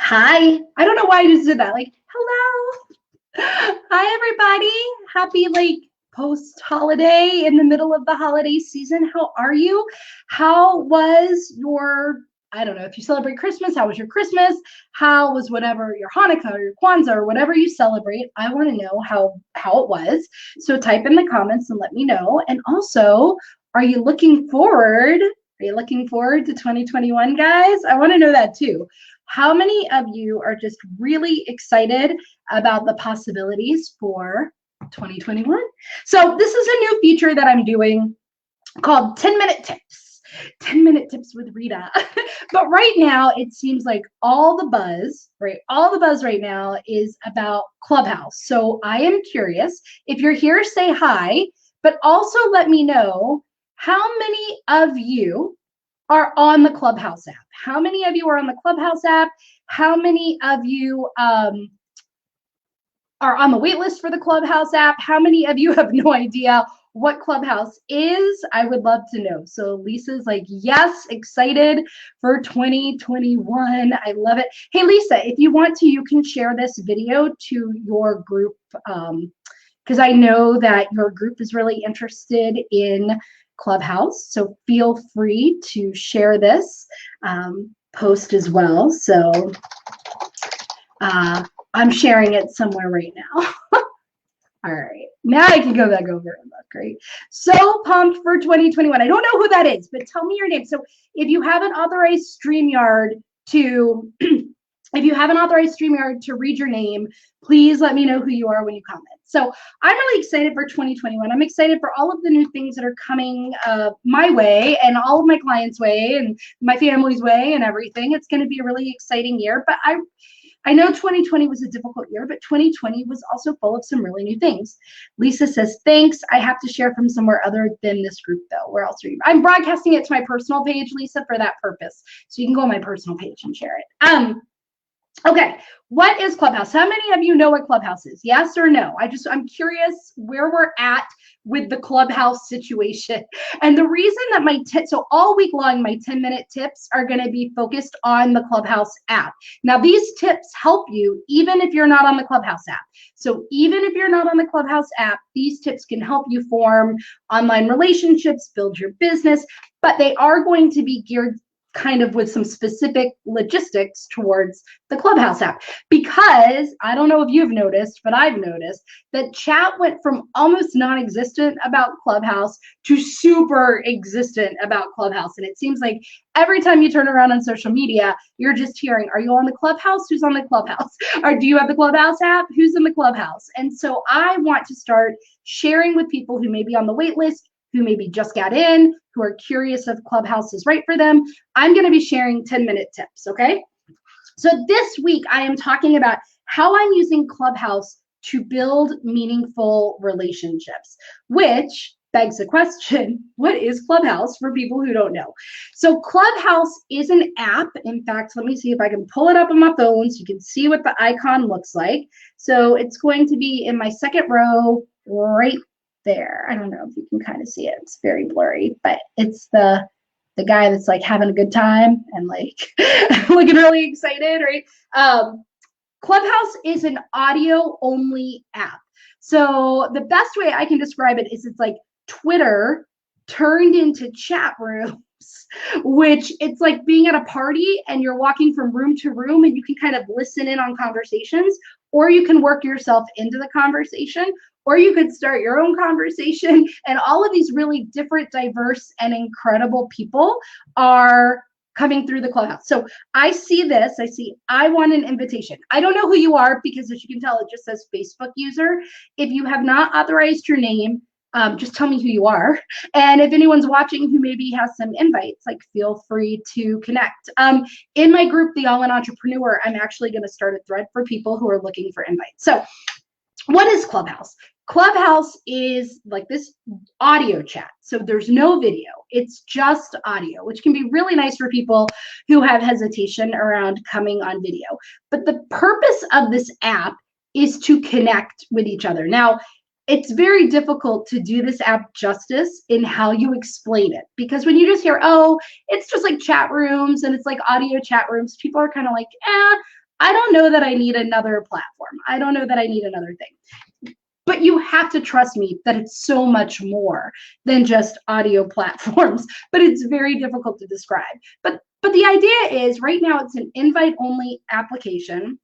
Hi. I don't know why I just did that. Like, hello. Hi, everybody. Happy, post-holiday in the middle of the holiday season. How are you? How was your, I don't know, if you celebrate Christmas, how was your Christmas? How was whatever your Hanukkah or your Kwanzaa or whatever you celebrate? I want to know how it was. So type in the comments and let me know. And also, are you looking forward? Are you looking forward to 2021, guys? I want to know that too. How many of you are just really excited about the possibilities for 2021? So this is a new feature that I'm doing called 10-minute tips. 10-minute tips with Rita. But right now, it seems like all the buzz right now is about Clubhouse. So I am curious, if you're here, say hi, but also let me know how many of you are on the Clubhouse app. How many of you are on the Clubhouse app? How many of you are on the wait list for the Clubhouse app? How many of you have no idea what Clubhouse is? I would love to know. So Lisa's like, yes, excited for 2021. I love it. Hey, Lisa, if you want to, you can share this video to your group because I know that your group is really interested in Clubhouse. So feel free to share this post as well. So I'm sharing it somewhere right now. All right, now I can go back over and look, right? So pumped for 2021. I don't know who that is, but tell me your name. So if you haven't authorized StreamYard to read your name, please let me know who you are when you comment. So I'm really excited for 2021. I'm excited for all of the new things that are coming my way and all of my clients' way and my family's way and everything. It's going to be a really exciting year, but I know 2020 was a difficult year, but 2020 was also full of some really new things. Lisa says, thanks. I have to share from somewhere other than this group, though. Where else are you? I'm broadcasting it to my personal page, Lisa, for that purpose. So you can go on my personal page and share it. Okay, what is Clubhouse? How many of you know what Clubhouse is? Yes or no? I'm curious where we're at with the Clubhouse situation. And the reason that so all week long, my 10-minute tips are going to be focused on the Clubhouse app. Now, these tips help you even if you're not on the Clubhouse app. So even if you're not on the Clubhouse app, these tips can help you form online relationships, build your business, but they are going to be geared kind of with some specific logistics towards the Clubhouse app, because I don't know if you've noticed, but I've noticed that chat went from almost non-existent about Clubhouse to super existent about Clubhouse. And it seems like every time you turn around on social media, you're just hearing, are you on the Clubhouse? Who's on the Clubhouse? Or do you have the Clubhouse app? Who's in the Clubhouse? And so I want to start sharing with people who may be on the wait list, who maybe just got in, who are curious if Clubhouse is right for them. I'm going to be sharing 10-minute tips, okay? So this week, I am talking about how I'm using Clubhouse to build meaningful relationships, which begs the question, what is Clubhouse for people who don't know? So Clubhouse is an app. In fact, let me see if I can pull it up on my phone so you can see what the icon looks like. So it's going to be in my second row right there. I don't know if you can kind of see it. It's very blurry, but it's the guy that's like having a good time and like looking really excited, right? Clubhouse is an audio only app. So the best way I can describe it is it's like Twitter turned into chat rooms, which it's like being at a party and you're walking from room to room and you can kind of listen in on conversations, or you can work yourself into the conversation, or you could start your own conversation. And all of these really different, diverse, and incredible people are coming through the Clubhouse. So I see this, I want an invitation. I don't know who you are because as you can tell, it just says Facebook user. If you have not authorized your name, just tell me who you are. And if anyone's watching who maybe has some invites, like feel free to connect. In my group, The All-In Entrepreneur, I'm actually going to start a thread for people who are looking for invites. So what is Clubhouse? Clubhouse is like this audio chat. So there's no video. It's just audio, which can be really nice for people who have hesitation around coming on video. But the purpose of this app is to connect with each other. Now, it's very difficult to do this app justice in how you explain it, because when you just hear, oh, it's just like chat rooms and it's like audio chat rooms, people are kind of like, I don't know that I need another platform. I don't know that I need another thing. But you have to trust me that it's so much more than just audio platforms, but it's very difficult to describe. But the idea is right now it's an invite only application,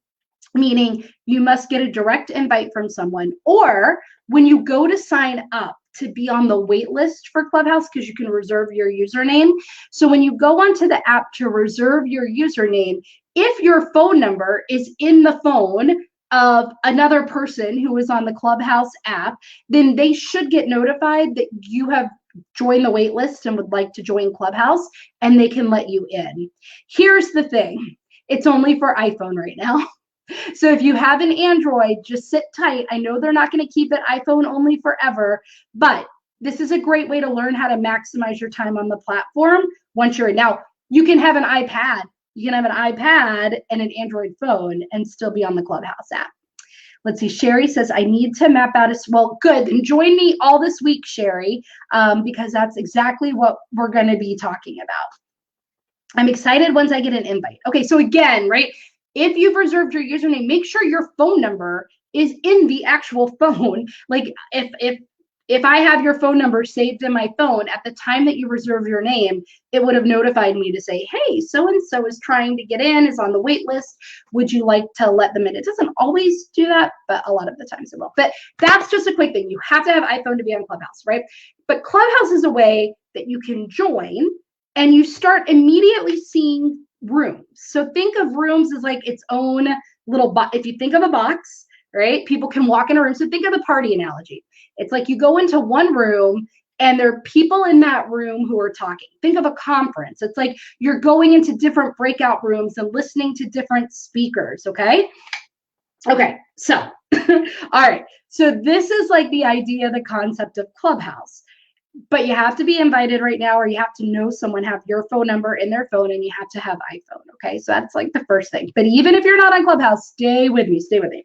meaning you must get a direct invite from someone, or when you go to sign up to be on the wait list for Clubhouse, because you can reserve your username. So when you go onto the app to reserve your username, if your phone number is in the phone of another person who is on the Clubhouse app, then they should get notified that you have joined the wait list and would like to join Clubhouse, and they can let you in. Here's the thing. It's only for iPhone right now. So if you have an Android, just sit tight. I know they're not going to keep it iPhone only forever, but this is a great way to learn how to maximize your time on the platform once you're in. Now, you can have an iPad. You can have an iPad and an Android phone and still be on the Clubhouse app. Let's see. Sherry says, I need to map out as well. Good. Then join me all this week, Sherry, because that's exactly what we're going to be talking about. I'm excited once I get an invite. Okay, so again, right? If you've reserved your username, make sure your phone number is in the actual phone. Like if I have your phone number saved in my phone, at the time that you reserve your name, it would have notified me to say, hey, so-and-so is trying to get in, is on the wait list. Would you like to let them in? It doesn't always do that, but a lot of the times it will. But that's just a quick thing. You have to have iPhone to be on Clubhouse, right? But Clubhouse is a way that you can join and you start immediately seeing rooms. So think of rooms as like its own little box. If you think of a box, right, people can walk in a room. So think of the party analogy. It's like you go into one room and there are people in that room who are talking. Think of a conference. It's like you're going into different breakout rooms and listening to different speakers, okay? Okay, so, all right. So this is like the idea, the concept of Clubhouse. But you have to be invited right now, or you have to know someone, have your phone number in their phone, and you have to have iPhone, okay? So that's like the first thing. But even if you're not on Clubhouse, stay with me, stay with me.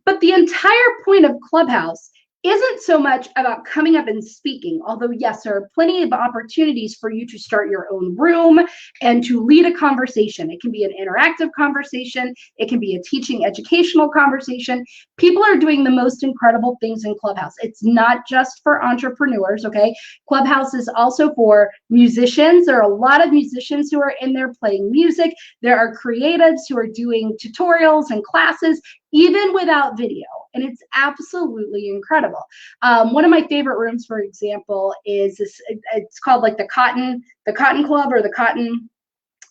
But the entire point of Clubhouse isn't so much about coming up and speaking, although yes, there are plenty of opportunities for you to start your own room and to lead a conversation. It can be an interactive conversation. It can be a teaching, educational conversation. People are doing the most incredible things in Clubhouse. It's not just for entrepreneurs, okay? Clubhouse is also for musicians. There are a lot of musicians who are in there playing music. There are creatives who are doing tutorials and classes, even without video. And it's absolutely incredible. One of my favorite rooms, for example, is this, it's called like the Cotton Club or the Cotton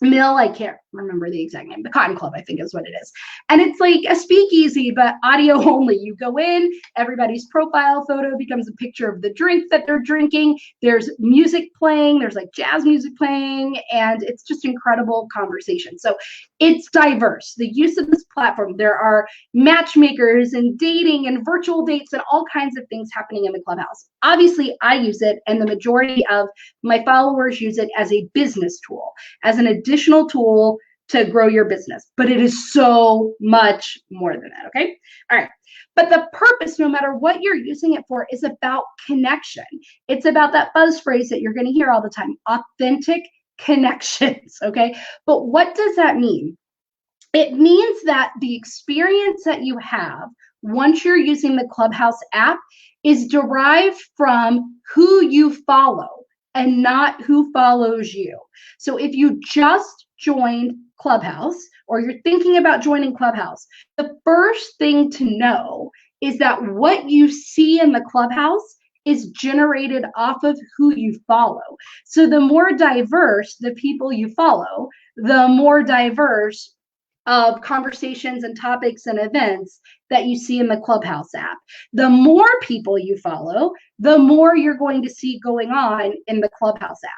Mill. I can't remember the exact name. The Cotton Club, I think is what it is. And it's like a speakeasy, but audio only. You go in, everybody's profile photo becomes a picture of the drink that they're drinking. There's music playing, there's like jazz music playing, and it's just incredible conversation. So it's diverse. The use of this platform, there are matchmakers and dating and virtual dates and all kinds of things happening in the Clubhouse. Obviously, I use it, and the majority of my followers use it as a business tool, as an additional tool to grow your business. But it is so much more than that, okay? All right. But the purpose, no matter what you're using it for, is about connection. It's about that buzz phrase that you're going to hear all the time, authentic connections, okay? But what does that mean? It means that the experience that you have once you're using the Clubhouse app is derived from who you follow and not who follows you. So if you just joined Clubhouse, or you're thinking about joining Clubhouse, the first thing to know is that what you see in the Clubhouse is generated off of who you follow. So the more diverse the people you follow, the more diverse of conversations and topics and events that you see in the Clubhouse app. The more people you follow, the more you're going to see going on in the Clubhouse app.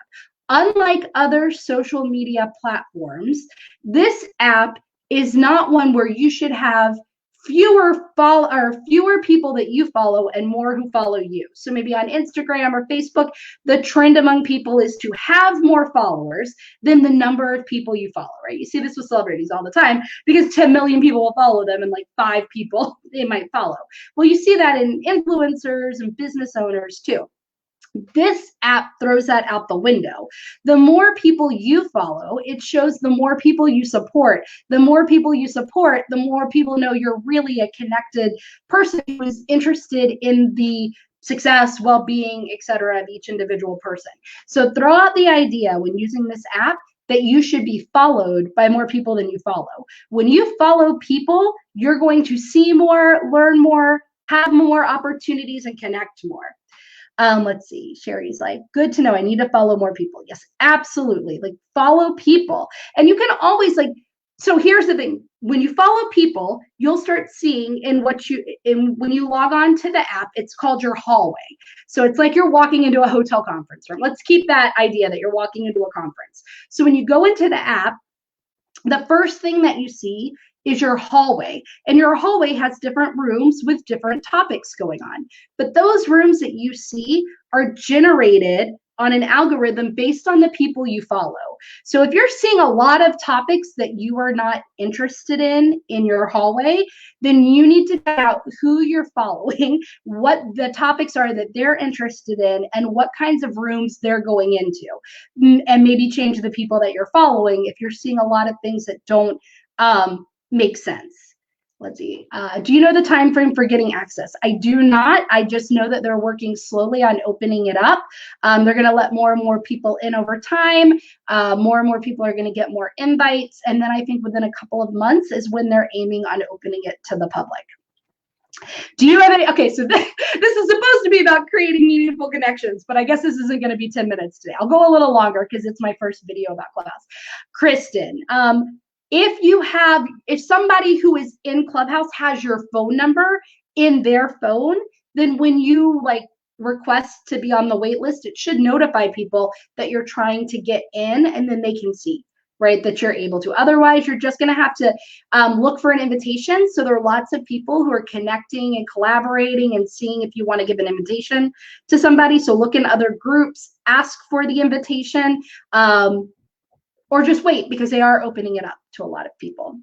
Unlike other social media platforms, this app is not one where you should have fewer people that you follow and more who follow you. So maybe on Instagram or Facebook, the trend among people is to have more followers than the number of people you follow, right? You see this with celebrities all the time because 10 million people will follow them and like 5 people they might follow. Well, you see that in influencers and business owners too. This app throws that out the window. The more people you follow, it shows the more people you support. The more people you support, the more people know you're really a connected person who's interested in the success, well-being, etc. of each individual person. So throw out the idea when using this app that you should be followed by more people than you follow. When you follow people, you're going to see more, learn more, have more opportunities, and connect more. Let's see. Sherry's like, good to know. I need to follow more people. Yes, absolutely. Like, follow people. And you can always so here's the thing. When you follow people, you'll start seeing when you log on to the app, it's called your hallway. So it's like you're walking into a hotel conference room. Let's keep that idea that you're walking into a conference. So when you go into the app, the first thing that you see is your hallway. And your hallway has different rooms with different topics going on. But those rooms that you see are generated on an algorithm based on the people you follow. So if you're seeing a lot of topics that you are not interested in your hallway, then you need to check out who you're following, what the topics are that they're interested in, and what kinds of rooms they're going into. And maybe change the people that you're following if you're seeing a lot of things that don't make sense. Let's see. Do you know the time frame for getting access? I do not. I just know that they're working slowly on opening it up. They're going to let more and more people in over time. More and more people are going to get more invites. And then I think within a couple of months is when they're aiming on opening it to the public. Do you have any? Okay, so this is supposed to be about creating meaningful connections, but I guess this isn't going to be 10 minutes today. I'll go a little longer because it's my first video about Clubhouse. Kristen, if somebody who is in Clubhouse has your phone number in their phone, then when you request to be on the wait list, it should notify people that you're trying to get in, and then they can see, right, that you're able to. Otherwise, you're just going to have to look for an invitation. So there are lots of people who are connecting and collaborating and seeing if you want to give an invitation to somebody. So look in other groups, ask for the invitation, or just wait because they are opening it up to a lot of people.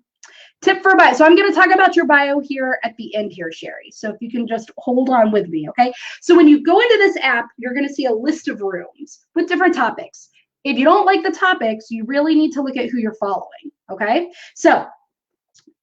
Tip for bio. So I'm going to talk about your bio here at the end here, Sherry. So if you can just hold on with me, okay? So when you go into this app, you're going to see a list of rooms with different topics. If you don't like the topics, you really need to look at who you're following, okay? So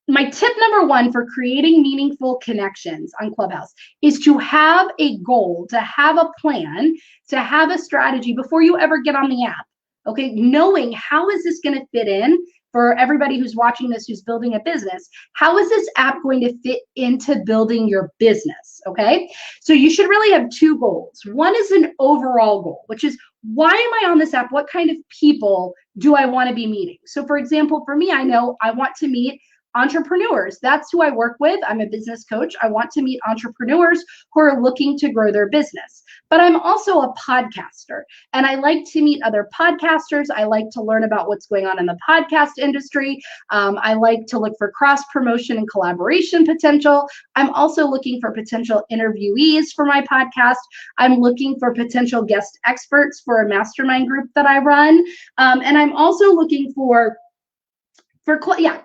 my tip number one for creating meaningful connections on Clubhouse is to have a goal, to have a plan, to have a strategy before you ever get on the app. Okay, knowing how is this going to fit in for everybody who's watching this, who's building a business, how is this app going to fit into building your business, okay? So you should really have two goals. One is an overall goal, which is, why am I on this app? What kind of people do I want to be meeting? So for example, for me, I know I want to meet entrepreneurs. That's who I work with. I'm a business coach. I want to meet entrepreneurs who are looking to grow their business. But I'm also a podcaster, and I like to meet other podcasters. I like to learn about what's going on in the podcast industry. I like to look for cross promotion and collaboration potential. I'm also looking for potential interviewees for my podcast. I'm looking for potential guest experts for a mastermind group that I run. And I'm also looking for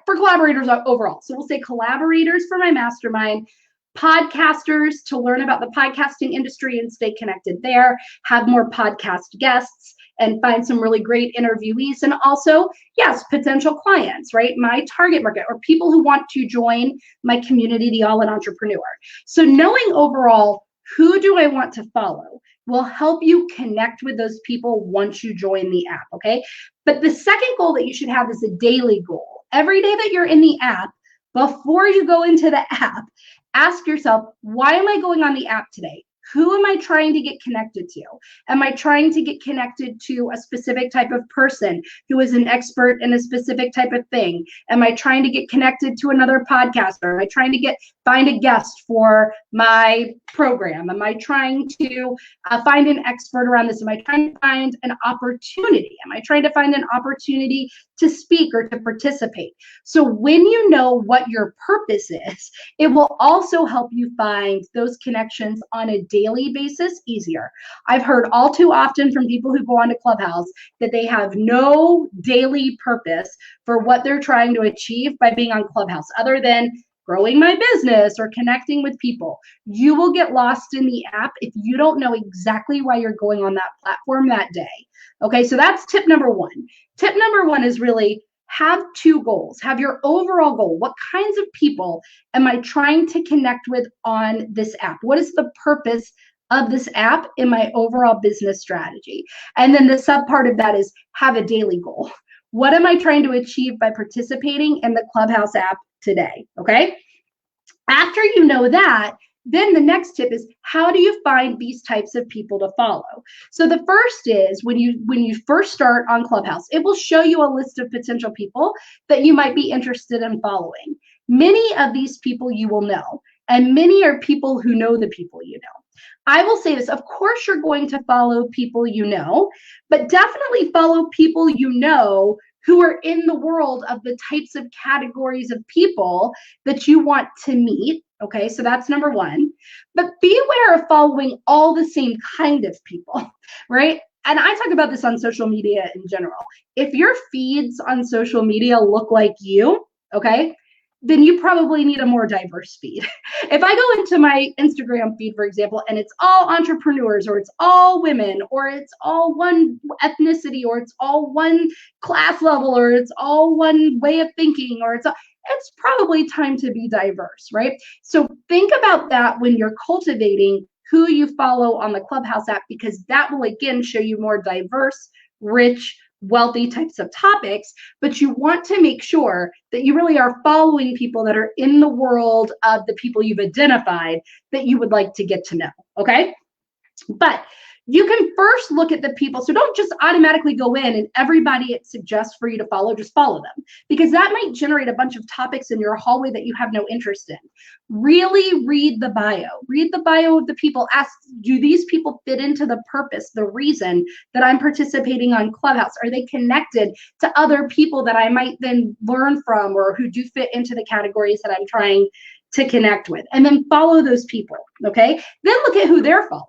collaborators overall. So we'll say collaborators for my mastermind, podcasters to learn about the podcasting industry and stay connected there, have more podcast guests, and find some really great interviewees. And also, yes, potential clients, right? My target market, or people who want to join my community, the All-In Entrepreneur. So knowing overall, who do I want to follow, will help you connect with those people once you join the app, okay? But the second goal that you should have is a daily goal. Every day that you're in the app, before you go into the app, ask yourself, why am I going on the app today? Who am I trying to get connected to? Am I trying to get connected to a specific type of person who is an expert in a specific type of thing? Am I trying to get connected to another podcaster? Am I trying to find a guest for my program? Am I trying to find an expert around this? Am I trying to find an opportunity? Am I trying to find an opportunity to speak or to participate? So when you know what your purpose is, it will also help you find those connections on a daily basis easier. I've heard all too often from people who go onto Clubhouse that they have no daily purpose for what they're trying to achieve by being on Clubhouse, other than growing my business or connecting with people. You will get lost in the app if you don't know exactly why you're going on that platform that day. Okay, so that's tip number one. Tip number one is really have two goals. Have your overall goal. What kinds of people am I trying to connect with on this app? What is the purpose of this app in my overall business strategy? And then the sub part of that is have a daily goal. What am I trying to achieve by participating in the Clubhouse app today? Okay. After you know that, then the next tip is how do you find these types of people to follow? So the first is when you first start on Clubhouse, it will show you a list of potential people that you might be interested in following. Many of these people you will know, and many are people who know the people you know. I will say this, of course you're going to follow people you know, but definitely follow people you know who are in the world of the types of categories of people that you want to meet. Okay, so that's number one. But beware of following all the same kind of people, right? And I talk about this on social media in general. If your feeds on social media look like you, okay, then you probably need a more diverse feed. If I go into my Instagram feed, for example, and it's all entrepreneurs, or it's all women, or it's all one ethnicity, or it's all one class level, or it's all one way of thinking, or it's probably time to be diverse, right? So think about that when you're cultivating who you follow on the Clubhouse app, because that will again show you more diverse, rich, wealthy types of topics, but you want to make sure that you really are following people that are in the world of the people you've identified that you would like to get to know, okay? But you can first look at the people. So don't just automatically go in and everybody it suggests for you to follow, just follow them, because that might generate a bunch of topics in your hallway that you have no interest in. Really read the bio. Read the bio of the people. Ask, do these people fit into the purpose, the reason that I'm participating on Clubhouse? Are they connected to other people that I might then learn from, or who do fit into the categories that I'm trying to connect with? And then follow those people, okay? Then look at who they're following.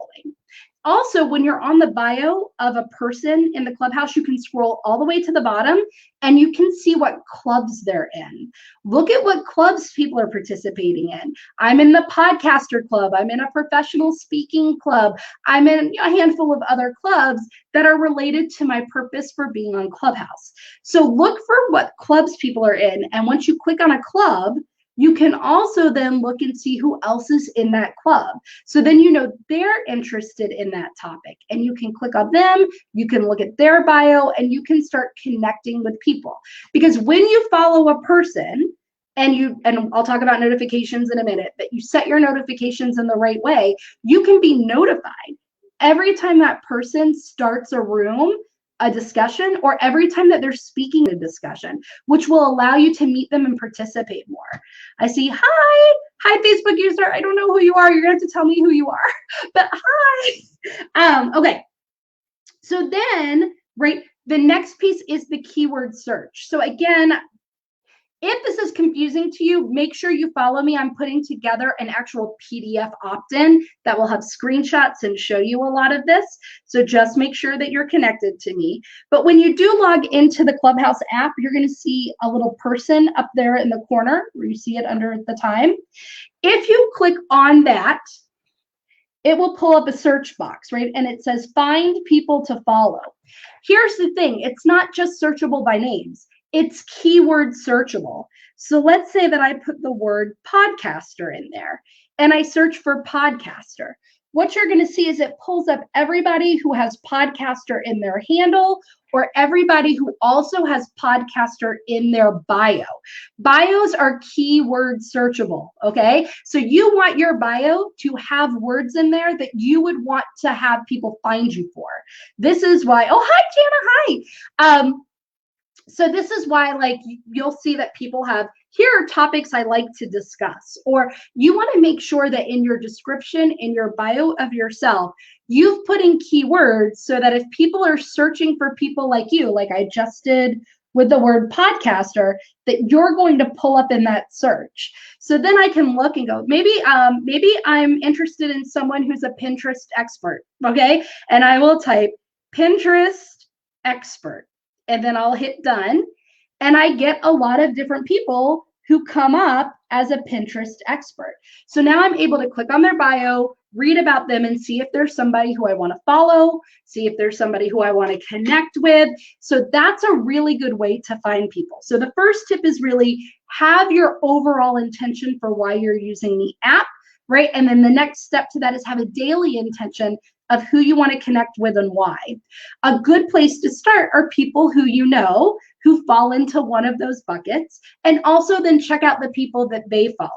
Also, when you're on the bio of a person in the Clubhouse, you can scroll all the way to the bottom and you can see what clubs they're in. Look at what clubs people are participating in. I'm in the podcaster club. I'm in a professional speaking club. I'm in a handful of other clubs that are related to my purpose for being on Clubhouse. So look for what clubs people are in. And once you click on a club, you can also then look and see who else is in that club. So then you know they're interested in that topic, and you can click on them, you can look at their bio, and you can start connecting with people. Because when you follow a person, and I'll talk about notifications in a minute, but you set your notifications in the right way, you can be notified every time that person starts a room, a discussion, or every time that they're speaking a discussion, which will allow you to meet them and participate more. I see, hi Facebook user, I don't know who you are, you're gonna have to tell me who you are, but hi. Okay, so then, right, the next piece is the keyword search. So again, if this is confusing to you, make sure you follow me. I'm putting together an actual PDF opt-in that will have screenshots and show you a lot of this. So just make sure that you're connected to me. But when you do log into the Clubhouse app, you're going to see a little person up there in the corner where you see it under the time. If you click on that, it will pull up a search box, right? And it says find people to follow. Here's the thing. It's not just searchable by names. It's keyword searchable. So let's say that I put the word podcaster in there and I search for podcaster. What you're going to see is it pulls up everybody who has podcaster in their handle, or everybody who also has podcaster in their bio. Bios are keyword searchable, okay? So you want your bio to have words in there that you would want to have people find you for. This is why, oh, hi, Jana, hi. So this is why, like, you'll see that people have, here are topics I like to discuss, or you want to make sure that in your description, in your bio of yourself, you've put in keywords so that if people are searching for people like you, like I just did with the word podcaster, that you're going to pull up in that search. So then I can look and go, maybe I'm interested in someone who's a Pinterest expert, okay? And I will type Pinterest expert. And then I'll hit done, and I get a lot of different people who come up as a Pinterest expert. So now I'm able to click on their bio, read about them, and see if there's somebody who I want to follow, see if there's somebody who I want to connect with. So that's a really good way to find people. So the first tip is really have your overall intention for why you're using the app, right? And then the next step to that is have a daily intention of who you want to connect with and why. A good place to start are people who you know who fall into one of those buckets, and also then check out the people that they follow.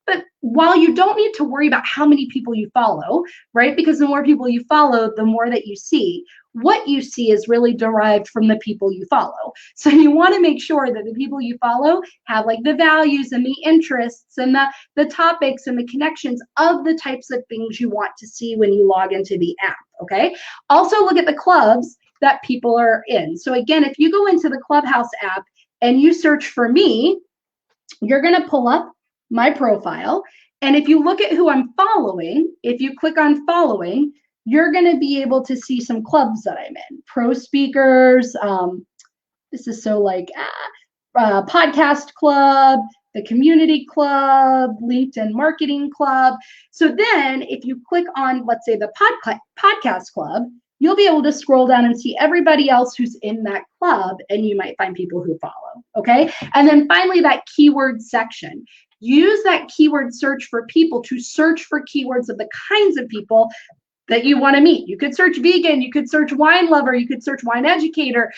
But while you don't need to worry about how many people you follow, right? Because the more people you follow, the more that you see. What you see is really derived from the people you follow. So you want to make sure that the people you follow have like the values and the interests and the topics and the connections of the types of things you want to see when you log into the app, okay? Also look at the clubs that people are in. So again, if you go into the Clubhouse app and you search for me, you're going to pull up my profile. And if you look at who I'm following, if you click on following, you're going to be able to see some clubs that I'm in. Pro speakers, this is so like podcast club, the community club, LinkedIn marketing club. So then if you click on, let's say, the podcast club, you'll be able to scroll down and see everybody else who's in that club, and you might find people who follow, okay? And then finally, that keyword section. Use that keyword search for people to search for keywords of the kinds of people that you want to meet. You could search vegan, you could search wine lover, you could search wine educator.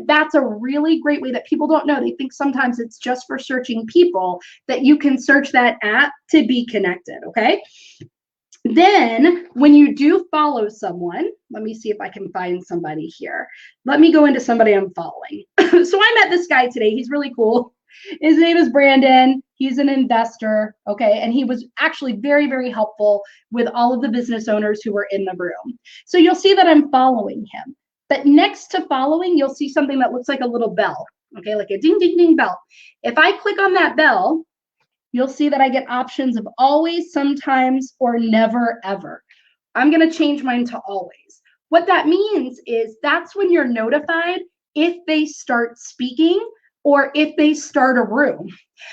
That's a really great way that people don't know. They think sometimes it's just for searching people, that you can search that app to be connected, okay? Then when you do follow someone, let me see if I can find somebody here. Let me go into somebody I'm following. So I met this guy today. He's really cool. His name is Brandon. He's an investor, okay? And he was actually very, very helpful with all of the business owners who were in the room. So you'll see that I'm following him. But next to following, you'll see something that looks like a little bell, okay? Like a ding, ding, ding bell. If I click on that bell, you'll see that I get options of always, sometimes, or never, ever. I'm going to change mine to always. What that means is that's when you're notified if they start speaking or if they start a room.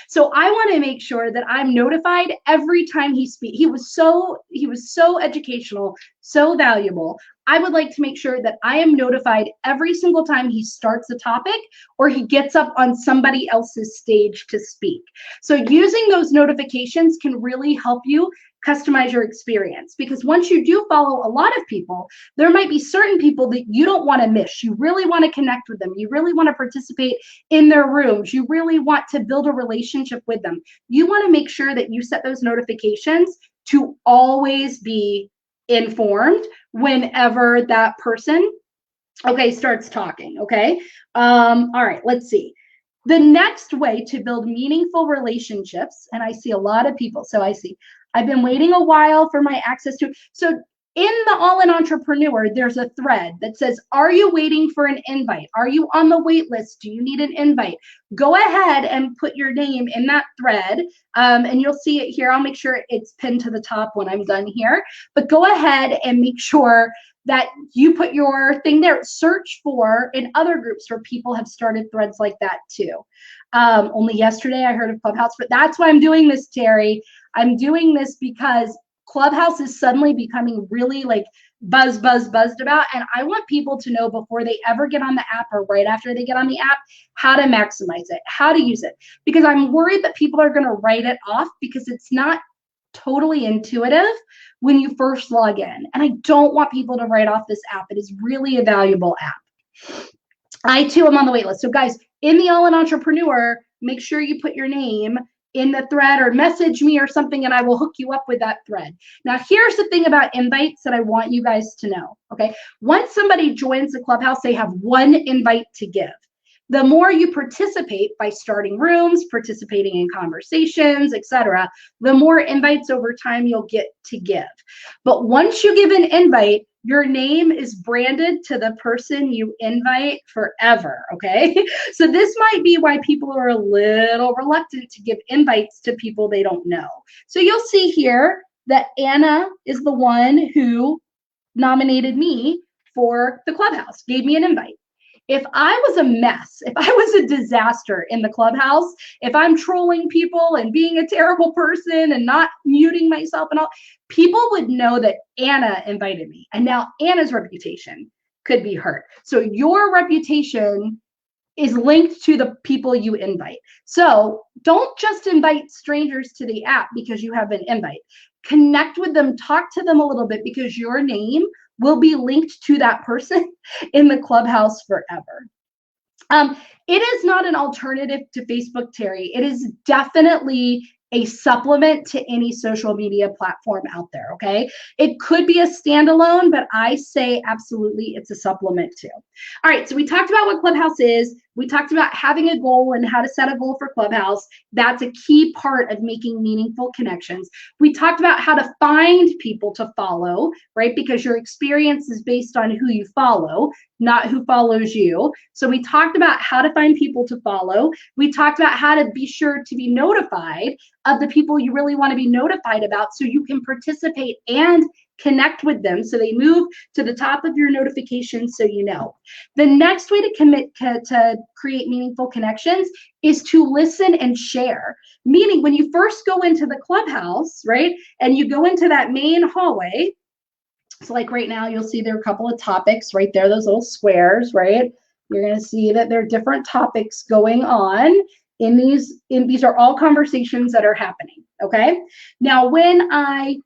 So I want to make sure that I'm notified every time he speaks. He was so educational, so valuable. I would like to make sure that I am notified every single time he starts a topic or he gets up on somebody else's stage to speak. So using those notifications can really help you customize your experience, because once you do follow a lot of people, there might be certain people that you don't want to miss. You really want to connect with them. You really want to participate in their rooms. You really want to build a relationship with them. You want to make sure that you set those notifications to always be informed whenever that person, okay, starts talking, okay? All right, let's see. The next way to build meaningful relationships, and I see a lot of people, so I see, I've been waiting a while for my access to, so in the All-In Entrepreneur, there's a thread that says, are you waiting for an invite? Are you on the wait list? Do you need an invite? Go ahead and put your name in that thread, and you'll see it here. I'll make sure it's pinned to the top when I'm done here, but go ahead and make sure that you put your thing there. Search for in other groups where people have started threads like that too. Only yesterday I heard of Clubhouse, but that's why I'm doing this, Terry. I'm doing this because Clubhouse is suddenly becoming really like buzzed about, and I want people to know before they ever get on the app or right after they get on the app how to maximize it, how to use it, because I'm worried that people are going to write it off because it's not totally intuitive when you first log in, and I don't want people to write off this app. It is really a valuable app. I too am on the wait list. So guys, in the All-In Entrepreneur, make sure you put your name in the thread or message me or something, and I will hook you up with that thread. Now, here's the thing about invites that I want you guys to know, okay? Once somebody joins the Clubhouse, they have one invite to give. The more you participate by starting rooms, participating in conversations, etc., the more invites over time you'll get to give. But once you give an invite, your name is branded to the person you invite forever, okay? So this might be why people are a little reluctant to give invites to people they don't know. So you'll see here that Anna is the one who nominated me for the Clubhouse, gave me an invite. If I was a mess, if I was a disaster in the Clubhouse, if I'm trolling people and being a terrible person and not muting myself and all, people would know that Anna invited me. And now Anna's reputation could be hurt. So your reputation is linked to the people you invite. So don't just invite strangers to the app because you have an invite. Connect with them, talk to them a little bit, because your name will be linked to that person in the Clubhouse forever. It is not an alternative to Facebook, Terry. It is definitely a supplement to any social media platform out there, okay? It could be a standalone, but I say absolutely it's a supplement too. All right, so we talked about what Clubhouse is. We talked about having a goal and how to set a goal for Clubhouse. That's a key part of making meaningful connections. We talked about how to find people to follow, right? Because your experience is based on who you follow, not who follows you. So we talked about how to find people to follow. We talked about how to be sure to be notified of the people you really want to be notified about so you can participate and connect with them so they move to the top of your notifications so you know. The next way to create meaningful connections is to listen and share. Meaning when you first go into the Clubhouse, right, and you go into that main hallway, so like right now you'll see there are a couple of topics right there, those little squares, right? You're going to see that there are different topics going on in these are all conversations that are happening, okay? Now when I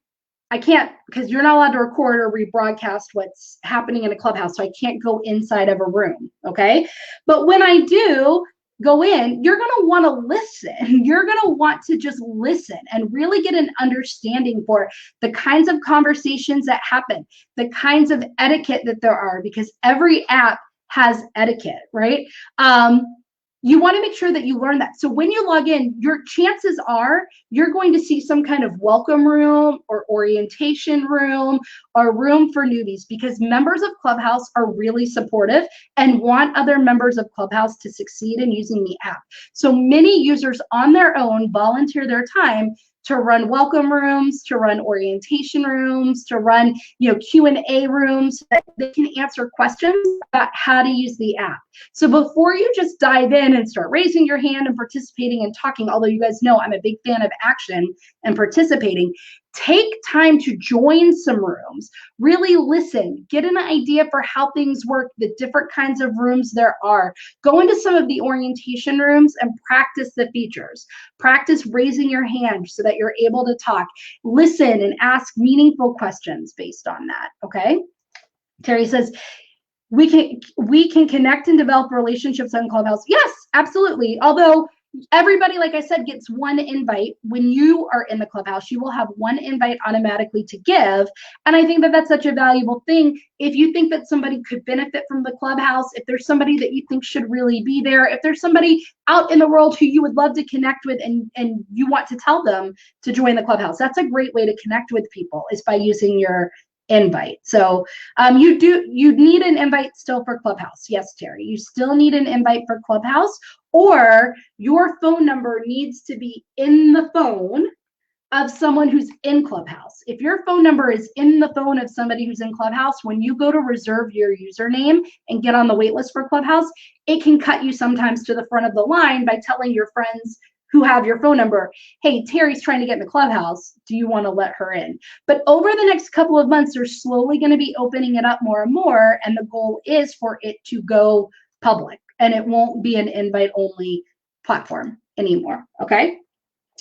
can't, because you're not allowed to record or rebroadcast what's happening in a Clubhouse, so I can't go inside of a room, okay? But when I do go in, you're gonna wanna listen. You're gonna want to just listen and really get an understanding for the kinds of conversations that happen, the kinds of etiquette that there are, because every app has etiquette, right? You want to make sure that you learn that. So when you log in, your chances are you're going to see some kind of welcome room or orientation room or room for newbies, because members of Clubhouse are really supportive and want other members of Clubhouse to succeed in using the app. So many users on their own volunteer their time to run welcome rooms, to run orientation rooms, to run, Q&A rooms so that they can answer questions about how to use the app. So before you just dive in and start raising your hand and participating and talking, although you guys know I'm a big fan of action and participating, take time to join some rooms, really listen, get an idea for how things work, the different kinds of rooms there are. Go into some of the orientation rooms and practice the features. Practice raising your hand so that you're able to talk. Listen and ask meaningful questions based on that, okay? Terry says, we can connect and develop relationships on Clubhouse. Yes, absolutely. Although everybody, like I said, gets one invite. When you are in the Clubhouse, you will have one invite automatically to give. And I think that that's such a valuable thing. If you think that somebody could benefit from the Clubhouse, if there's somebody that you think should really be there, if there's somebody out in the world who you would love to connect with and you want to tell them to join the Clubhouse, that's a great way to connect with people, is by using your invite. So you need an invite still for Clubhouse. Yes, Terry, you still need an invite for Clubhouse, or your phone number needs to be in the phone of someone who's in Clubhouse. If your phone number is in the phone of somebody who's in Clubhouse, when you go to reserve your username and get on the wait list for Clubhouse, it can cut you sometimes to the front of the line by telling your friends who have your phone number, hey, Terry's trying to get in the Clubhouse, do you want to let her in? But over the next couple of months, they're slowly going to be opening it up more and more, and the goal is for it to go public, and it won't be an invite-only platform anymore, okay?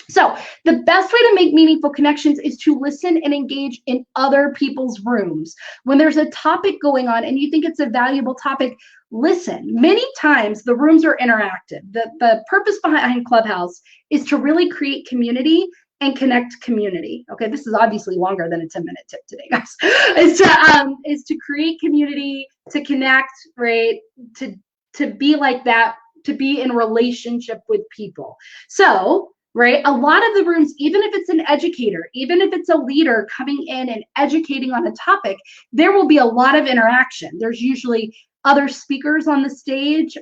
So the best way to make meaningful connections is to listen and engage in other people's rooms. When there's a topic going on and you think it's a valuable topic, listen. Many times the rooms are interactive. The purpose behind Clubhouse is to really create community and connect community. Okay, this is obviously longer than a 10-minute tip today, guys. Is to create community, to connect, right? To be like that, to be in relationship with people. So, right, a lot of the rooms, even if it's an educator, even if it's a leader coming in and educating on a topic, there will be a lot of interaction. There's usually other speakers on the stage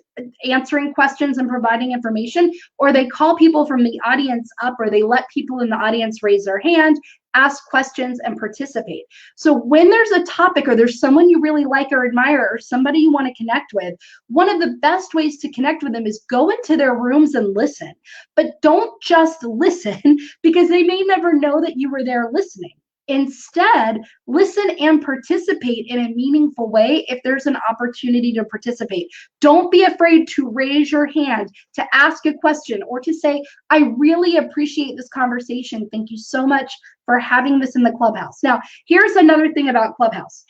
answering questions and providing information, or they call people from the audience up, or they let people in the audience raise their hand ask questions, and participate. So when there's a topic or there's someone you really like or admire or somebody you want to connect with, one of the best ways to connect with them is go into their rooms and listen. But don't just listen because they may never know that you were there listening. Instead, listen and participate in a meaningful way if there's an opportunity to participate. Don't be afraid to raise your hand, to ask a question, or to say, I really appreciate this conversation. Thank you so much for having this in the Clubhouse. Now, here's another thing about Clubhouse.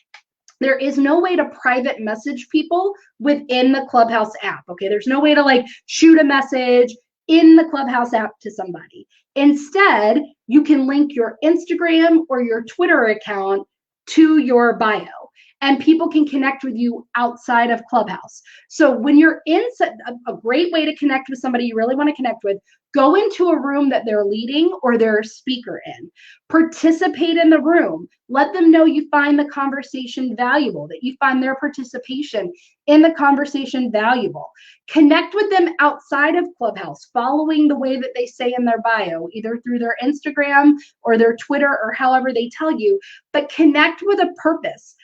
There is no way to private message people within the Clubhouse app, okay? There's no way to like shoot a message in the Clubhouse app to somebody. Instead, you can link your Instagram or your Twitter account to your bio, and people can connect with you outside of Clubhouse. So when you're in a great way to connect with somebody you really want to connect with, go into a room that they're leading or they're a speaker in. Participate in the room. Let them know you find the conversation valuable, that you find their participation in the conversation valuable. Connect with them outside of Clubhouse, following the way that they say in their bio, either through their Instagram or their Twitter or however they tell you, but connect with a purpose.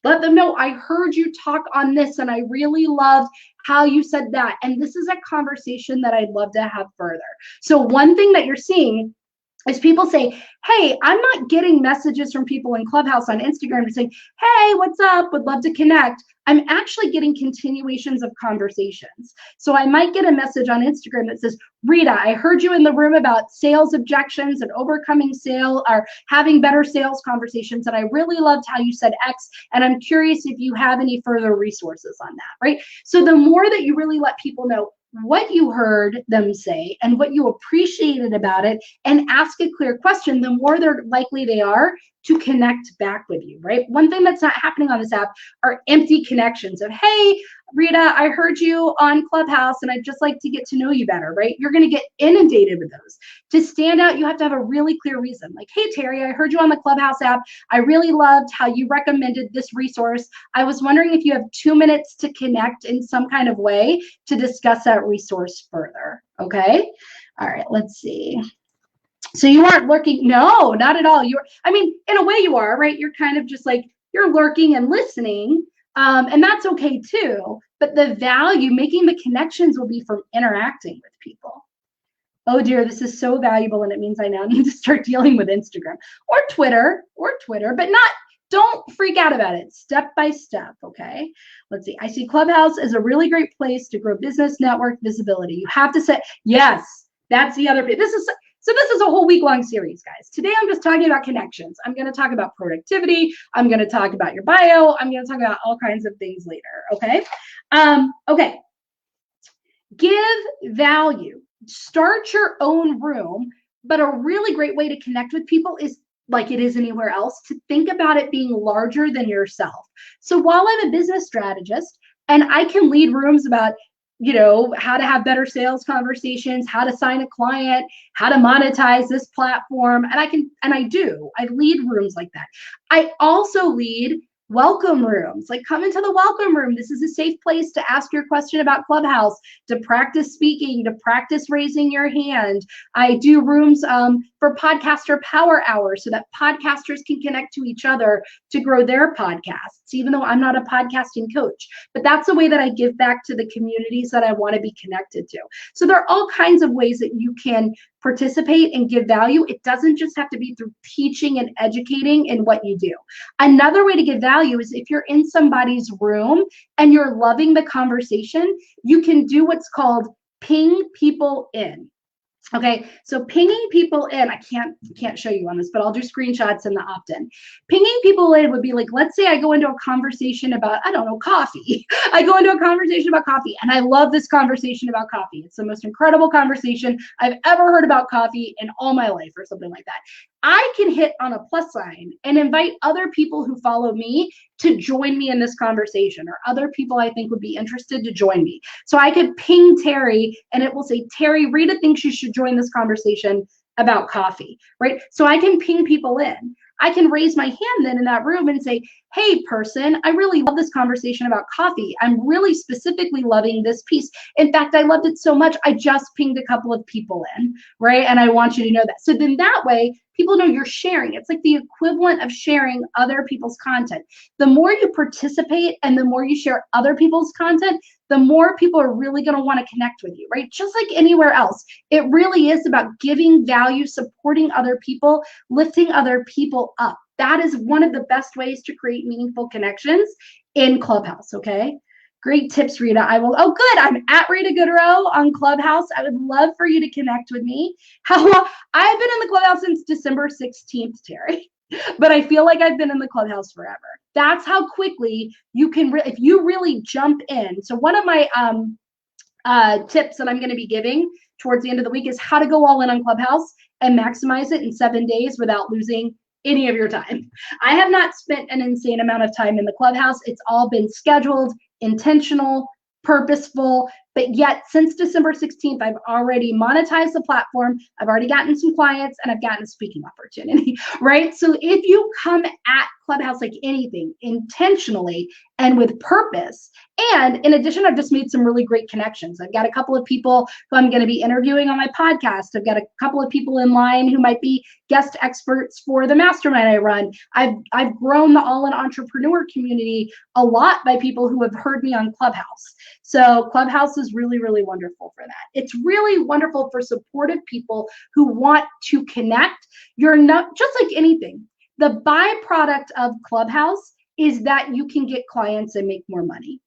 Let them know, I heard you talk on this and I really loved how you said that. And this is a conversation that I'd love to have further. So one thing that you're seeing is people say, hey, I'm not getting messages from people in Clubhouse on Instagram saying, hey, what's up? Would love to connect. I'm actually getting continuations of conversations. So I might get a message on Instagram that says, Rita, I heard you in the room about sales objections and overcoming sale or having better sales conversations. And I really loved how you said X. And I'm curious if you have any further resources on that, right? So the more that you really let people know what you heard them say and what you appreciated about it and ask a clear question, the more they're likely they are to connect back with you, right? One thing that's not happening on this app are empty connections of, hey, Rita, I heard you on Clubhouse and I'd just like to get to know you better, right? You're going to get inundated with those. To stand out, you have to have a really clear reason. Like, hey, Terry, I heard you on the Clubhouse app. I really loved how you recommended this resource. I was wondering if you have 2 minutes to connect in some kind of way to discuss that resource further, okay? All right, let's see. So you aren't lurking? No, not at all. I mean, in a way you are, right? You're kind of just like, you're lurking and listening, and that's okay too. But the value, making the connections will be from interacting with people. Oh dear, this is so valuable, and it means I now need to start dealing with Instagram or Twitter, but don't freak out about it. Step by step, okay? Let's see. I see Clubhouse as a really great place to grow business, network, visibility. You have to say, yes, that's the other bit. So this is a whole week-long series, guys. Today, I'm just talking about connections. I'm going to talk about productivity. I'm going to talk about your bio. I'm going to talk about all kinds of things later, okay? Okay. Give value. Start your own room, but a really great way to connect with people is, like it is anywhere else, to think about it being larger than yourself. So while I'm a business strategist and I can lead rooms about, you know, how to have better sales conversations, how to sign a client, how to monetize this platform, and I lead rooms like that. I also lead welcome rooms. Like, come into the welcome room. This is a safe place to ask your question about Clubhouse, to practice speaking, to practice raising your hand. I do rooms for podcaster power hour so that podcasters can connect to each other to grow their podcasts, even though I'm not a podcasting coach. But that's the way that I give back to the communities that I want to be connected to. So there are all kinds of ways that you can participate and give value. It doesn't just have to be through teaching and educating in what you do. Another way to give value is if you're in somebody's room and you're loving the conversation, you can do what's called ping people in. Okay, so pinging people in, I can't show you on this, but I'll do screenshots in the opt-in. Pinging people in would be like, let's say I go into a conversation about, I don't know, coffee. I go into a conversation about coffee, and I love this conversation about coffee. It's the most incredible conversation I've ever heard about coffee in all my life, or something like that. I can hit on a plus sign and invite other people who follow me to join me in this conversation, or other people I think would be interested to join me. So I could ping Terry and it will say, Terry, Rita thinks you should join this conversation about coffee, right? So I can ping people in. I can raise my hand then in that room and say, hey person, I really love this conversation about coffee. I'm really specifically loving this piece. In fact, I loved it so much, I just pinged a couple of people in, right? And I want you to know that. So then that way, people know you're sharing. It's like the equivalent of sharing other people's content. The more you participate and the more you share other people's content, the more people are really going to want to connect with you, right? Just like anywhere else, it really is about giving value, supporting other people, lifting other people up. That is one of the best ways to create meaningful connections in Clubhouse, okay? Great tips, Rita. I will, oh good, I'm at Rita Goodrow on Clubhouse. I would love for you to connect with me. How long? I've been in the Clubhouse since December 16th, Terry, but I feel like I've been in the Clubhouse forever. That's how quickly you can, if you really jump in. So one of my tips that I'm gonna be giving towards the end of the week is how to go all in on Clubhouse and maximize it in 7 days without losing any of your time. I have not spent an insane amount of time in the Clubhouse. It's all been scheduled, intentional, purposeful, but yet since December 16th, I've already monetized the platform. I've already gotten some clients and I've gotten a speaking opportunity, right? So if you come at Clubhouse like anything, intentionally and with purpose, and in addition, I've just made some really great connections. I've got a couple of people who I'm going to be interviewing on my podcast. I've got a couple of people in line who might be guest experts for the mastermind I run. I've grown the all-in entrepreneur community a lot by people who have heard me on Clubhouse. So Clubhouse is really, really wonderful for that. It's really wonderful for supportive people who want to connect. You're not, just like anything, the byproduct of Clubhouse is that you can get clients and make more money.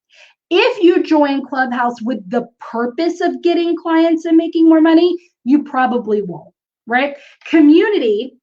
If you join Clubhouse with the purpose of getting clients and making more money, you probably won't, right? Community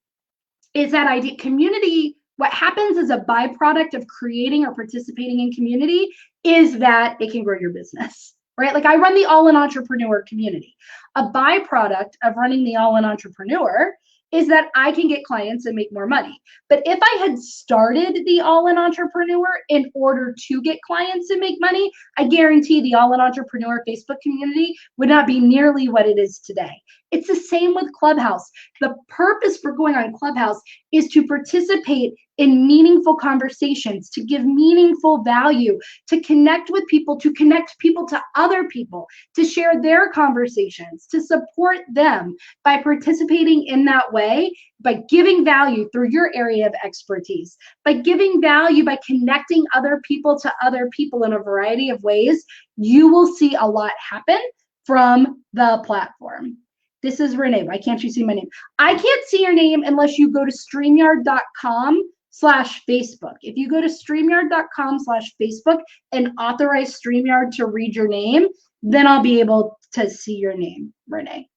is that idea. Community, what happens as a byproduct of creating or participating in community is that it can grow your business, right? Like I run the All-in Entrepreneur community. A byproduct of running the All-in Entrepreneur is that I can get clients and make more money. But if I had started the All-in Entrepreneur in order to get clients and make money, I guarantee the All-in Entrepreneur Facebook community would not be nearly what it is today. It's the same with Clubhouse. The purpose for going on Clubhouse is to participate in meaningful conversations, to give meaningful value, to connect with people, to connect people to other people, to share their conversations, to support them by participating in that way, by giving value through your area of expertise, by giving value, by connecting other people to other people in a variety of ways. You will see a lot happen from the platform. This is Renee. Why can't you see my name? I can't see your name unless you go to StreamYard.com/Facebook. If you go to StreamYard.com/Facebook and authorize StreamYard to read your name, then I'll be able to see your name, Renee.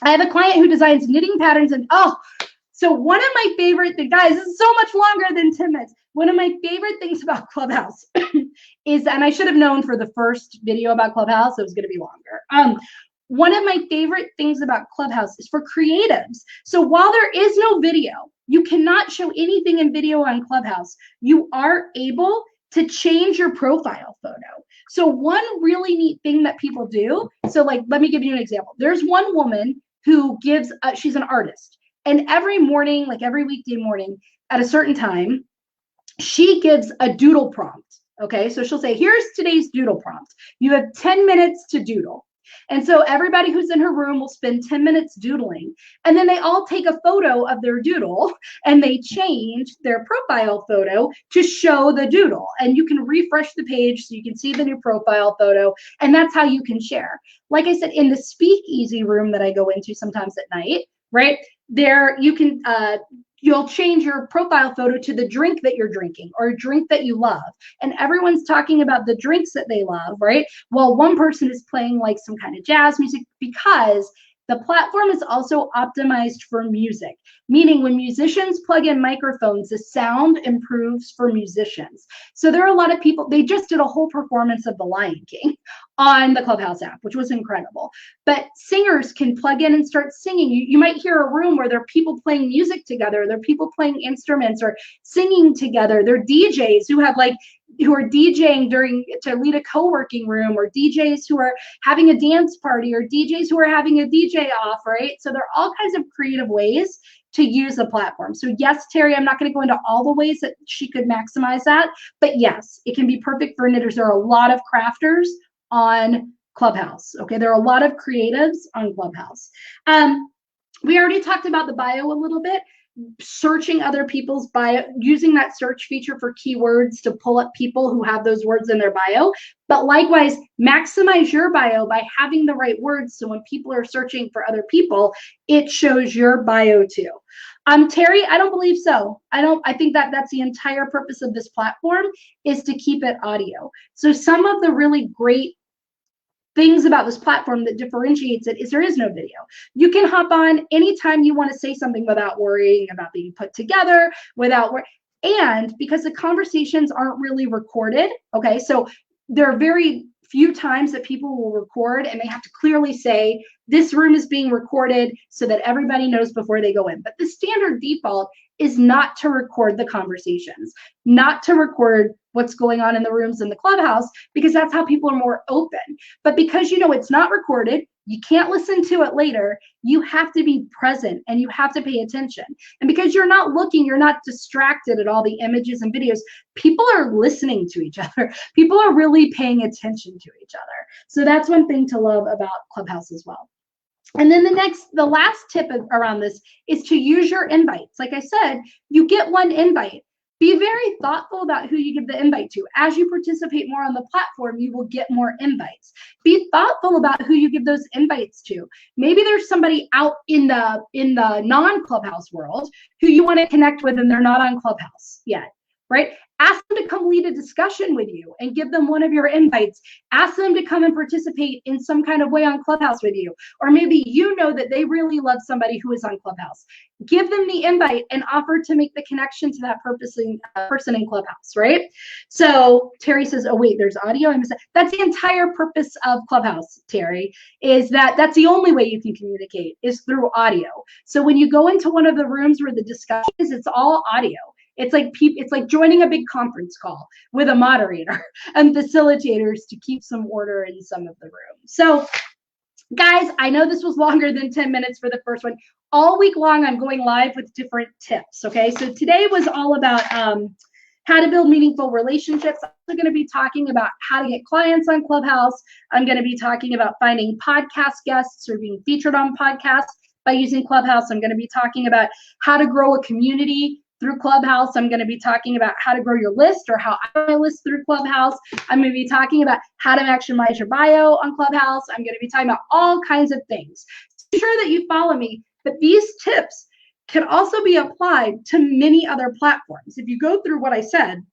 I have a client who designs knitting patterns and so one of my favorite things, guys, this is so much longer than 10 minutes. One of my favorite things about Clubhouse is, and I should have known for the first video about Clubhouse, it was going to be longer. One of my favorite things about Clubhouse is for creatives. So while there is no video, you cannot show anything in video on Clubhouse. You are able to change your profile photo. So one really neat thing that people do, so like, let me give you an example. There's one woman who gives, she's an artist. And every morning, like every weekday morning at a certain time, she gives a doodle prompt, okay? So she'll say, here's today's doodle prompt. You have 10 minutes to doodle. And so everybody who's in her room will spend 10 minutes doodling. And then they all take a photo of their doodle and they change their profile photo to show the doodle. And you can refresh the page so you can see the new profile photo. And that's how you can share. Like I said, in the speakeasy room that I go into sometimes at night, right? There you can, you'll change your profile photo to the drink that you're drinking or a drink that you love. And everyone's talking about the drinks that they love, right? While one person is playing like some kind of jazz music, because the platform is also optimized for music, meaning when musicians plug in microphones, the sound improves for musicians. So there are a lot of people, they just did a whole performance of The Lion King on the Clubhouse app, which was incredible. But singers can plug in and start singing. You might hear a room where there are people playing music together, there are people playing instruments or singing together. There are DJs who have who are DJing to lead a co-working room, or DJs who are having a dance party, or DJs who are having a DJ off, right? So there are all kinds of creative ways to use the platform. So yes, Terry, I'm not going to go into all the ways that she could maximize that, but yes, it can be perfect for knitters. There are a lot of crafters on Clubhouse. Okay, there are a lot of creatives on Clubhouse. We already talked about the bio a little bit. Searching other people's bio, using that search feature for keywords to pull up people who have those words in their bio. But likewise, maximize your bio by having the right words, so when people are searching for other people, it shows your bio too. Terry, I don't believe so. I think that that's the entire purpose of this platform, is to keep it audio. So some of the really great things about this platform that differentiates it is there is no video. You can hop on anytime you want to say something without worrying about being put together, and because the conversations aren't really recorded, okay, so there are very few times that people will record and they have to clearly say this room is being recorded so that everybody knows before they go in. But the standard default is not to record the conversations, not to record what's going on in the rooms in the Clubhouse, because that's how people are more open. But because you know it's not recorded, you can't listen to it later, you have to be present and you have to pay attention. And because you're not looking, you're not distracted at all the images and videos, people are listening to each other. People are really paying attention to each other. So that's one thing to love about Clubhouse as well. And then the last tip around this is to use your invites. Like I said, you get one invite. Be very thoughtful about who you give the invite to. As you participate more on the platform, you will get more invites. Be thoughtful about who you give those invites to. Maybe there's somebody out in the non-Clubhouse world who you want to connect with and they're not on Clubhouse yet, right? Ask them to come lead a discussion with you and give them one of your invites. Ask them to come and participate in some kind of way on Clubhouse with you. Or maybe you know that they really love somebody who is on Clubhouse. Give them the invite and offer to make the connection to that person in Clubhouse, right? So Terry says, oh wait, there's audio. I missed that. That's the entire purpose of Clubhouse, Terry, is that's the only way you can communicate is through audio. So when you go into one of the rooms where the discussion is, it's all audio. It's like joining a big conference call with a moderator and facilitators to keep some order in some of the rooms. So guys, I know this was longer than 10 minutes for the first one. All week long, I'm going live with different tips, okay? So today was all about how to build meaningful relationships. I'm also going to be talking about how to get clients on Clubhouse. I'm going to be talking about finding podcast guests or being featured on podcasts by using Clubhouse. I'm going to be talking about how to grow a community through Clubhouse. I'm going to be talking about how to grow your list or how I grow my list through Clubhouse. I'm going to be talking about how to maximize your bio on Clubhouse. I'm going to be talking about all kinds of things. Be sure that you follow me, but these tips can also be applied to many other platforms. If you go through what I said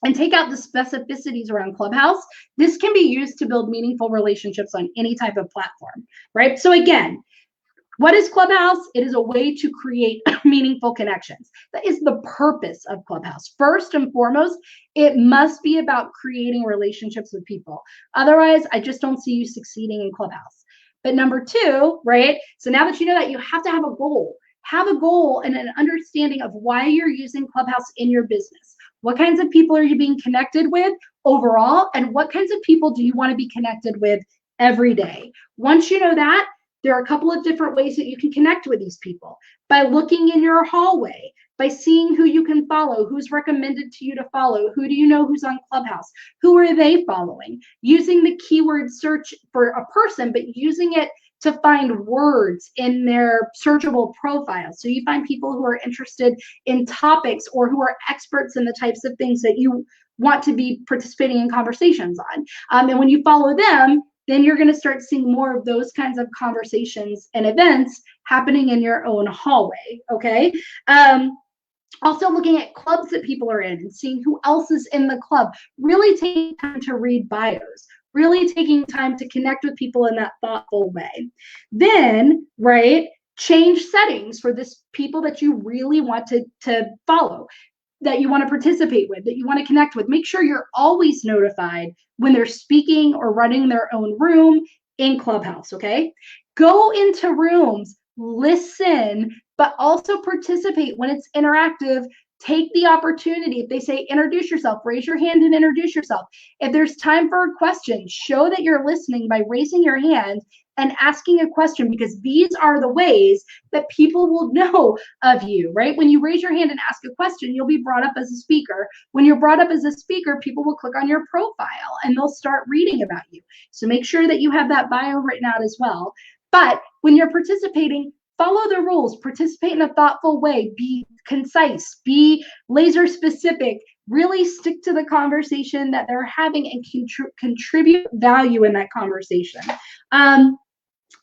and take out the specificities around Clubhouse, this can be used to build meaningful relationships on any type of platform, right? So again, what is Clubhouse? It is a way to create meaningful connections. That is the purpose of Clubhouse. First and foremost, it must be about creating relationships with people. Otherwise, I just don't see you succeeding in Clubhouse. But number two, right? So now that you know that, you have to have a goal. Have a goal and an understanding of why you're using Clubhouse in your business. What kinds of people are you being connected with overall? And what kinds of people do you want to be connected with every day? Once you know that, there are a couple of different ways that you can connect with these people. By looking in your hallway, by seeing who you can follow, who's recommended to you to follow, who do you know who's on Clubhouse, who are they following, using the keyword search for a person, but using it to find words in their searchable profiles. So you find people who are interested in topics or who are experts in the types of things that you want to be participating in conversations on. And when you follow them, then you're going to start seeing more of those kinds of conversations and events happening in your own hallway, okay? Also looking at clubs that people are in and seeing who else is in the club, really taking time to read bios, really taking time to connect with people in that thoughtful way. Then, right, change settings for this people that you really want to follow, that you want to participate with, that you want to connect with. Make sure you're always notified when they're speaking or running their own room in Clubhouse, okay? Go into rooms, listen, but also participate when it's interactive. Take the opportunity. If they say introduce yourself, raise your hand and introduce yourself. If there's time for a question, show that you're listening by raising your hand and asking a question, because these are the ways that people will know of you, right? When you raise your hand and ask a question, you'll be brought up as a speaker. When you're brought up as a speaker, people will click on your profile and they'll start reading about you. So make sure that you have that bio written out as well. But when you're participating, follow the rules, participate in a thoughtful way, be concise, be laser specific, really stick to the conversation that they're having and contribute value in that conversation.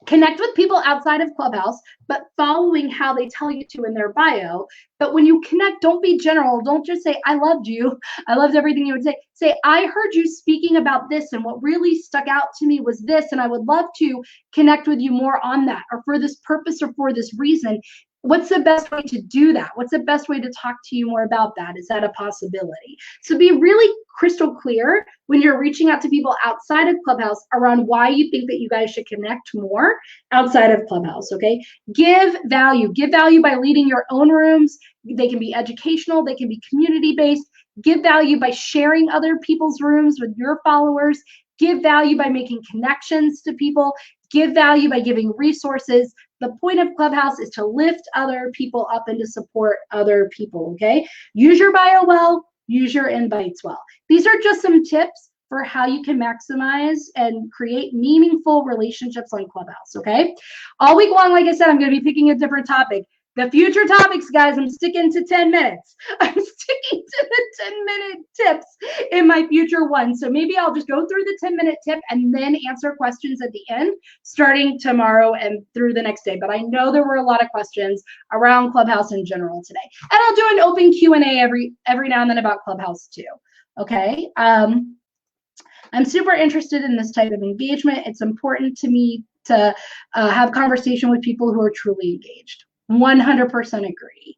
Connect with people outside of Clubhouse, but following how they tell you to in their bio. But when you connect, don't be general. Don't just say, I loved you. I loved everything you would say. Say, I heard you speaking about this, and what really stuck out to me was this, and I would love to connect with you more on that, or for this purpose or for this reason. What's the best way to do that? What's the best way to talk to you more about that? Is that a possibility? So be really crystal clear when you're reaching out to people outside of Clubhouse around why you think that you guys should connect more outside of Clubhouse, okay? Give value. Give value by leading your own rooms. They can be educational. They can be community-based. Give value by sharing other people's rooms with your followers. Give value by making connections to people. Give value by giving resources. The point of Clubhouse is to lift other people up and to support other people, okay? Use your bio well, use your invites well. These are just some tips for how you can maximize and create meaningful relationships on Clubhouse, okay? All week long, like I said, I'm gonna be picking a different topic. The future topics, guys, I'm sticking to 10 minutes. I'm sticking to the 10-minute tips in my future one. So maybe I'll just go through the 10-minute tip and then answer questions at the end, starting tomorrow and through the next day. But I know there were a lot of questions around Clubhouse in general today. And I'll do an open Q&A every now and then about Clubhouse too, okay? I'm super interested in this type of engagement. It's important to me to have conversation with people who are truly engaged. 100% agree.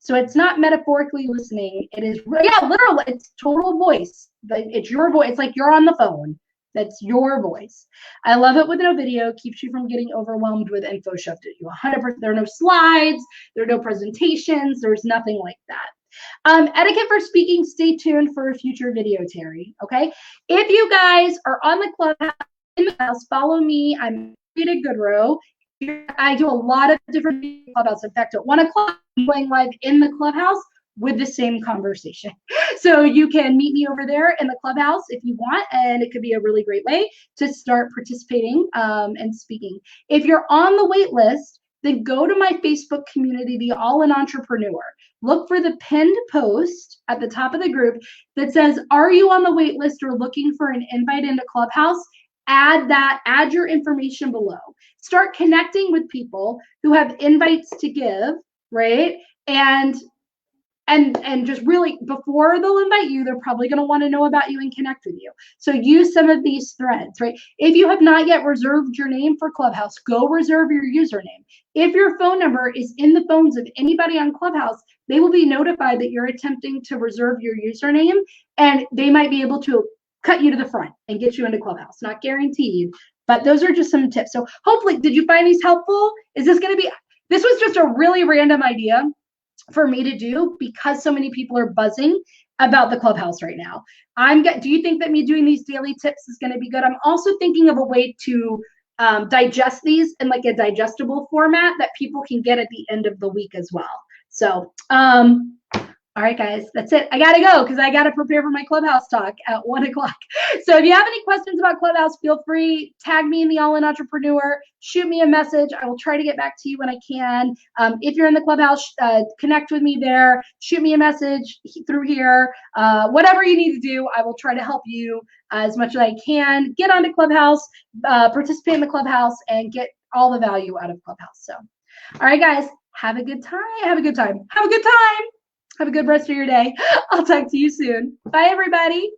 So it's not metaphorically listening. It is, yeah, literally, it's total voice. It's your voice. It's like you're on the phone. That's your voice. I love it with no video. Keeps you from getting overwhelmed with info shoved at you. 100%. There are no slides. There are no presentations. There's nothing like that. Etiquette for speaking. Stay tuned for a future video, Terry. Okay. If you guys are on the Clubhouse, follow me. I'm Rita Goodrow. I do a lot of different Clubhouse. In fact, at 1 o'clock, I'm going live in the Clubhouse with the same conversation. So you can meet me over there in the Clubhouse if you want, and it could be a really great way to start participating and speaking. If you're on the wait list, then go to my Facebook community, The All-In Entrepreneur. Look for the pinned post at the top of the group that says, are you on the wait list or looking for an invite into Clubhouse? Add your information below. Start connecting with people who have invites to give, right? And just really, before they'll invite you, they're probably going to want to know about you and connect with you. So use some of these threads, right? If you have not yet reserved your name for Clubhouse, go reserve your username. If your phone number is in the phones of anybody on Clubhouse, they will be notified that you're attempting to reserve your username, and they might be able to cut you to the front and get you into Clubhouse. Not guaranteed, but those are just some tips. So hopefully, did you find these helpful? Is this going to be, this was just a really random idea for me to do because so many people are buzzing about the Clubhouse right now. Do you think that me doing these daily tips is going to be good? I'm also thinking of a way to digest these in like a digestible format that people can get at the end of the week as well. So, all right, guys, that's it. I got to go because I got to prepare for my Clubhouse talk at 1 o'clock. So if you have any questions about Clubhouse, feel free, tag me in The All-In Entrepreneur, shoot me a message. I will try to get back to you when I can. If you're in the Clubhouse, connect with me there, shoot me a message through here. Whatever you need to do, I will try to help you as much as I can. Get onto Clubhouse, participate in the Clubhouse, and get all the value out of Clubhouse. So, all right, guys, have a good time. Have a good time. Have a good time. Have a good rest of your day. I'll talk to you soon. Bye, everybody.